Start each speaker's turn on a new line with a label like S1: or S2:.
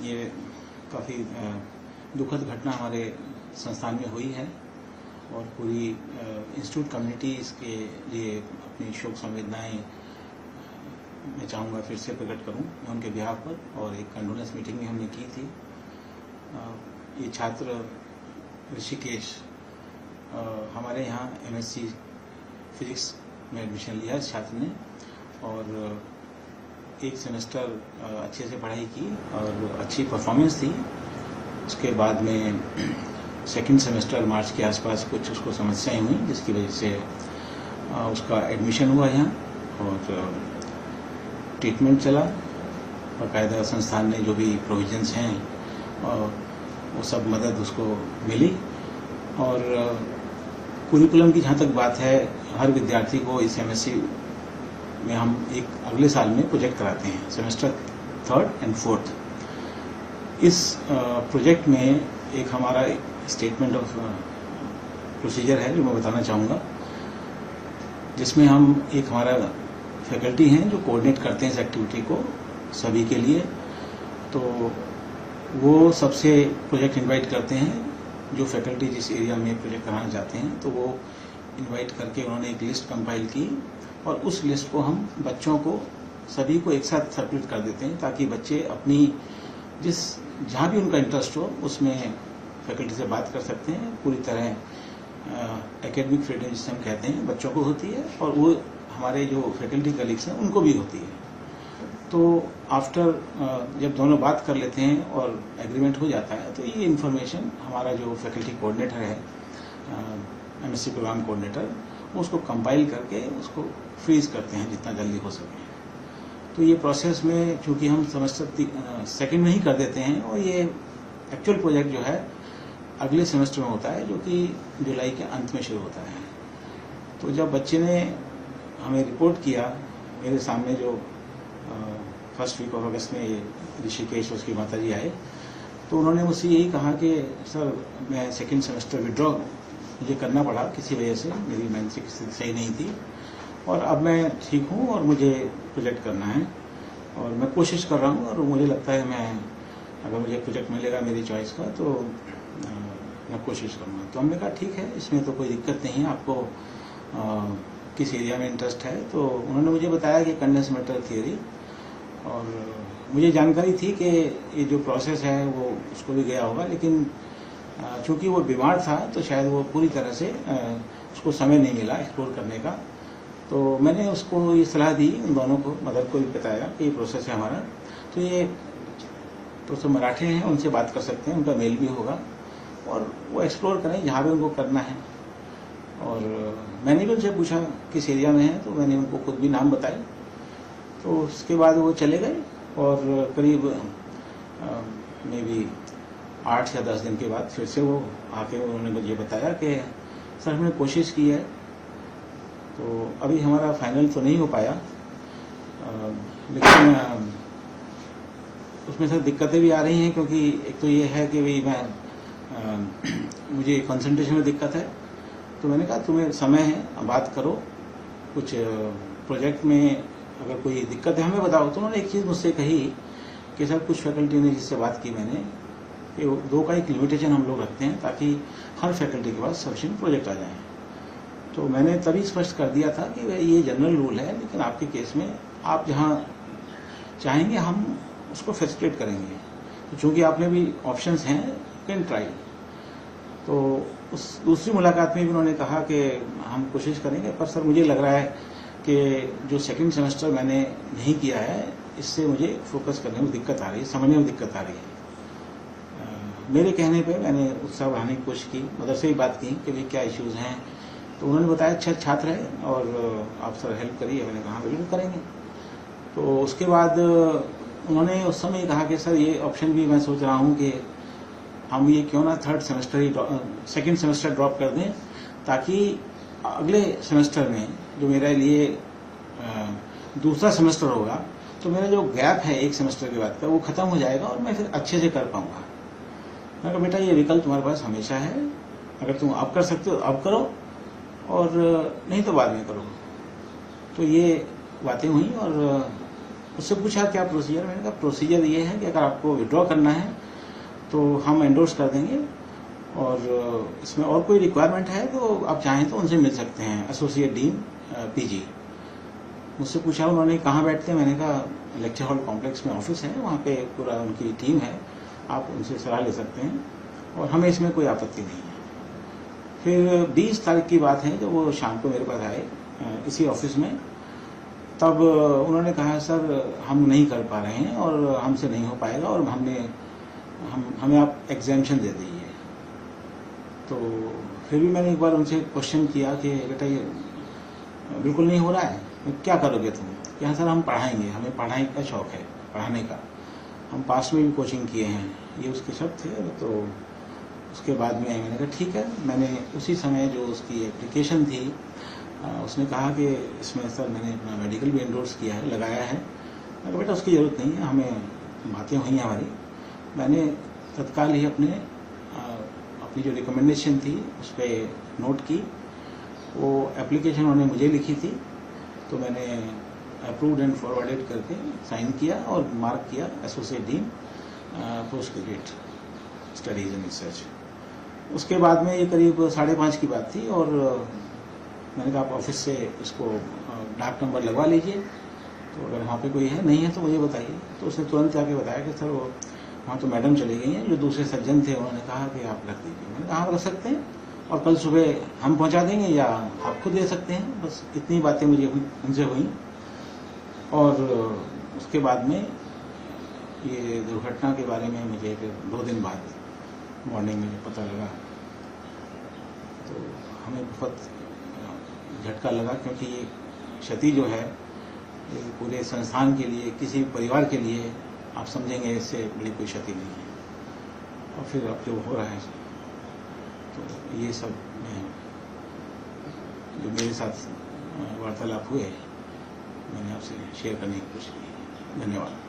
S1: ये काफ़ी दुखद घटना हमारे संस्थान में हुई है और पूरी इंस्टीट्यूट कम्युनिटी इसके लिए अपनी शोक संवेदनाएं मैं चाहूँगा फिर से प्रकट करूँ मैं उनके बिहाफ पर। और एक कंडोलेंस मीटिंग भी हमने की थी। ये छात्र ऋषिकेश हमारे यहाँ MSc फिजिक्स में एडमिशन लिया इस छात्र ने और एक सेमेस्टर अच्छे से पढ़ाई की और अच्छी परफॉर्मेंस थी। उसके बाद में सेकंड सेमेस्टर मार्च के आसपास कुछ उसको समस्याएं हुई जिसकी वजह से उसका एडमिशन हुआ यहाँ और ट्रीटमेंट चला। बाकायदा संस्थान ने जो भी प्रोविजंस हैं वो सब मदद उसको मिली। और कुरिकुलम की जहाँ तक बात है, हर विद्यार्थी को इस MSc में हम एक अगले साल में प्रोजेक्ट कराते हैं, सेमेस्टर 3rd and 4th। इस प्रोजेक्ट में एक हमारा स्टेटमेंट ऑफ प्रोसीजर है जो मैं बताना चाहूँगा, जिसमें हम एक हमारा फैकल्टी हैं जो कोऑर्डिनेट करते हैं इस एक्टिविटी को सभी के लिए। तो वो सबसे प्रोजेक्ट इनवाइट करते हैं जो फैकल्टी जिस एरिया में प्रोजेक्ट कराना चाहते हैं, तो वो इनवाइट करके उन्होंने एक लिस्ट कंपाइल की और उस लिस्ट को हम बच्चों को सभी को एक साथ सर्कुलेट कर देते हैं ताकि बच्चे अपनी जहाँ भी उनका इंटरेस्ट हो उसमें फैकल्टी से बात कर सकते हैं। पूरी तरह एकेडमिक फ्रीडम जिसे हम कहते हैं बच्चों को होती है और वो हमारे जो फैकल्टी कलीग्स हैं उनको भी होती है। तो आफ्टर जब दोनों बात कर लेते हैं और एग्रीमेंट हो जाता है तो ये इन्फॉर्मेशन हमारा जो फैकल्टी कोऑर्डिनेटर है, MSc प्रोग्राम कोऑर्डिनेटर, वो उसको कंपाइल करके उसको फ्रीज करते हैं जितना जल्दी हो सके। तो ये प्रोसेस में चूंकि हम सेमेस्टर सेकंड में ही कर देते हैं और ये एक्चुअल प्रोजेक्ट जो है अगले सेमेस्टर में होता है जो कि जुलाई के अंत में शुरू होता है। तो जब बच्चे ने हमें रिपोर्ट किया मेरे सामने, जो फर्स्ट वीक ऑफ अगस्त में ऋषिकेश उसकी माता जी आए, तो उन्होंने मुझसे यही कहा कि सर मैं सेकंड सेमेस्टर विड्रॉ मुझे करना पड़ा किसी वजह से, मेरी मानसिक स्थिति सही नहीं थी और अब मैं ठीक हूँ और मुझे प्रोजेक्ट करना है और मैं कोशिश कर रहा हूँ और मुझे लगता है मैं अगर मुझे प्रोजेक्ट मिलेगा मेरी चॉइस का तो मैं कोशिश करूँगा। तो हमने कहा ठीक है, इसमें तो कोई दिक्कत नहीं है, आपको किस एरिया में इंटरेस्ट है। तो उन्होंने मुझे बताया कि कंडेंस मैटर थियरी, और मुझे जानकारी थी कि ये जो प्रोसेस है वो उसको भी गया होगा, लेकिन चूंकि वो बीमार था तो शायद वो पूरी तरह से उसको समय नहीं मिला एक्सप्लोर करने का। तो मैंने उसको ये सलाह दी, उन दोनों को, मदर को भी बताया कि ये प्रोसेस है हमारा, तो ये तो मराठी हैं, उनसे बात कर सकते हैं, उनका मेल भी होगा और वो एक्सप्लोर करें जहाँ भी उनको करना है। और मैंने भी उनसे पूछा किस एरिया में है, तो मैंने उनको खुद भी नाम बताए। तो उसके बाद वो चले गए और करीब मे बी 8 या 10 दिन के बाद फिर से वो आके उन्होंने मुझे बताया कि सर हमने कोशिश की है, तो अभी हमारा फाइनल तो नहीं हो पाया, लेकिन उसमें सर दिक्कतें भी आ रही हैं, क्योंकि एक तो ये है कि भाई मुझे कंसंट्रेशन में दिक्कत है। तो मैंने कहा तुम्हें समय है, बात करो, कुछ प्रोजेक्ट में अगर कोई दिक्कत है हमें बताओ। तो उन्होंने एक चीज़ मुझसे कही कि सर कुछ फैकल्टी ने जिससे बात की मैंने कि 2 का एक लिमिटेशन हम लोग रखते हैं ताकि हर फैकल्टी के पास सफिशिएंट प्रोजेक्ट आ जाए। तो मैंने तभी स्पष्ट कर दिया था कि ये जनरल रूल है, लेकिन आपके केस में आप जहाँ चाहेंगे हम उसको फैसिलिटेट करेंगे। तो चूँकि आपने भी ऑप्शंस हैं, कैन ट्राई। तो उस दूसरी मुलाकात में भी उन्होंने कहा कि हम कोशिश करेंगे, पर सर मुझे लग रहा है कि जो सेकंड सेमेस्टर मैंने नहीं किया है इससे मुझे फोकस करने में दिक्कत आ रही है, समझने में दिक्कत आ रही है। मेरे कहने पे मैंने उत्साह बढ़ाने की कोशिश की, मदर से भी बात की कि भाई क्या इश्यूज हैं। तो उन्होंने बताया अच्छा छात्र है और आप सर हेल्प करिए। मैंने कहा बिल्कुल करेंगे। तो उसके बाद उन्होंने उस समय कहा कि सर ये ऑप्शन भी मैं सोच रहा हूँ कि हम ये क्यों ना सेकंड सेमेस्टर ड्रॉप कर दें, ताकि अगले सेमेस्टर में जो मेरे लिए दूसरा सेमेस्टर होगा तो मेरा जो गैप है एक सेमेस्टर के बाद का वो खत्म हो जाएगा और मैं फिर अच्छे से कर पाऊंगा। मैं कहा बेटा ये विकल्प तुम्हारे पास हमेशा है, अगर तुम अब कर सकते हो अब करो और नहीं तो बाद में करो। तो ये बातें हुई और उससे पूछा क्या प्रोसीजर, मैंने कहा प्रोसीजर ये है कि अगर आपको विड्रॉ करना है तो हम एंडोर्स कर देंगे, और इसमें और कोई रिक्वायरमेंट है तो आप चाहें तो उनसे मिल सकते हैं, एसोसिएट डीन पीजी। मुझसे पूछा उन्होंने कहाँ बैठते हैं, मैंने कहा लेक्चर हॉल कॉम्प्लेक्स में ऑफिस है, वहाँ पे पूरा उनकी टीम है, आप उनसे सलाह ले सकते हैं और हमें इसमें कोई आपत्ति नहीं है। फिर 20 तारीख की बात है जब वो शाम को मेरे पास आए इसी ऑफिस में, तब उन्होंने कहा सर हम नहीं कर पा रहे हैं और हमसे नहीं हो पाएगा और हमें आप एग्जाम्शन दे दीजिए। तो फिर भी मैंने एक बार उनसे क्वेश्चन किया कि बेटा ये बिल्कुल नहीं हो रहा है, क्या करोगे तुम? क्या सर हम पढ़ाएंगे, हमें पढ़ाई का शौक है, पढ़ाने का, हम पास में भी कोचिंग किए हैं, ये उसके शब्द थे। तो उसके बाद में मैंने कहा ठीक है। मैंने उसी समय जो उसकी एप्लीकेशन थी उसने कहा कि इसमें सर मैंने अपना मेडिकल भी एंडोर्स किया है, लगाया है। मैंने कहा बेटा उसकी ज़रूरत नहीं है, हमें बातें हुई हैं हमारी। मैंने तत्काल ही अपनी जो रिकमेंडेशन थी उस पर नोट की, वो एप्लीकेशन उन्होंने मुझे लिखी थी, तो मैंने अप्रूव्ड एंड फॉरवर्डेड करके साइन किया और मार्क किया associate dean post graduate studies and research. उसके बाद में ये करीब 5:30 की बात थी और मैंने कहा आप ऑफिस से इसको डाक नंबर लगवा लीजिए, तो अगर वहाँ पे कोई है, नहीं है तो मुझे बताइए। तो उसने तुरंत आके बताया कि सर वो वहाँ तो मैडम चली गई हैं, जो दूसरे सज्जन थे उन्होंने कहा कि आप रख दीजिए। मैंने कहा आप रख सकते हैं और कल सुबह हम पहुँचा देंगे या आप खुद दे सकते हैं। बस इतनी बातें मुझे उनसे हुई और उसके बाद में ये दुर्घटना के बारे में मुझे 2 दिन बाद मॉर्निंग में पता लगा, तो हमें बहुत झटका लगा, क्योंकि ये क्षति जो है ये पूरे संस्थान के लिए, किसी परिवार के लिए आप समझेंगे इससे बड़ी कोई क्षति नहीं है। और फिर अब जो हो रहा है, तो ये सब जो मेरे साथ वार्तालाप हुए मैंने आपसे शेयर करने की कोशिश की। धन्यवाद।